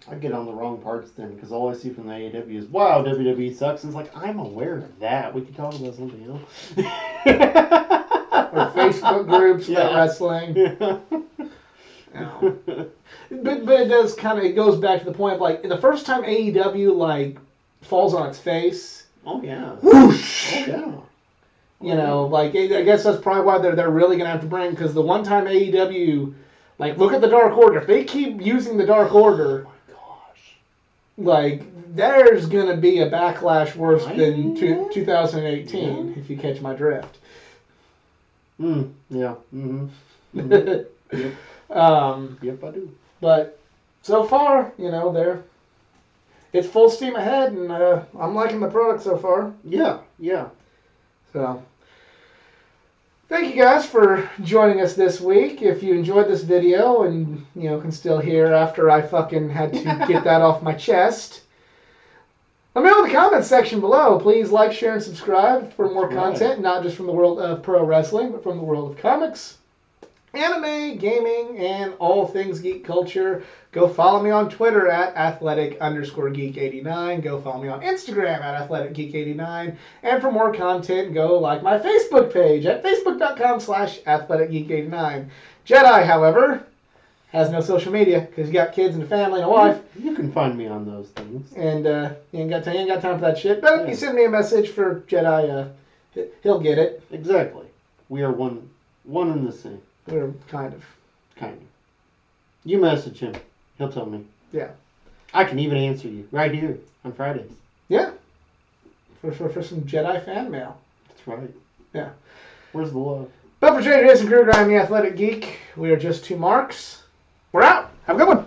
I get on the wrong parts then, because all I see from the AEW is, wow, WWE sucks. And it's like, I'm aware of that. We can talk about something else. Or Facebook groups about wrestling. Yeah. No. But it does it goes back to the point of, like, the first time AEW, like, falls on its face. Oh, yeah. Whoosh! Oh, yeah. You know, like, I guess that's probably why they're really going to have to bring, because the one time AEW, like, look at the Dark Order. If they keep using the Dark Order, like, there's going to be a backlash worse than 2018, if you catch my drift. Yeah. Mm-hmm. Yep. Yep, I do. But so far, you know, it's full steam ahead, and I'm liking the product so far. Yeah. So, thank you guys for joining us this week. If you enjoyed this video and, you know, can still hear after I fucking had to get that off my chest, let me know in the comments section below. Please like, share, and subscribe for more content, not just from the world of pro wrestling, but from the world of comics, anime, gaming, and all things geek culture. Go follow me on Twitter at athletic_geek89. Go follow me on Instagram at athleticgeek89. And for more content, go like my Facebook page at facebook.com/athleticgeek89. Jedi, however, has no social media because you got kids and a family and a wife. You can find me on those things. And you ain't got time for that shit. But if you send me a message for Jedi, he'll get it. Exactly. We are one and the same. We're kind of. You message him. He'll tell me. Yeah. I can even answer you right here on Fridays. Yeah. For some Jedi fan mail. That's right. Yeah. Where's the love? But for Jason Kruger, I'm the Athletic Geek. We are just two marks. We're out. Have a good one.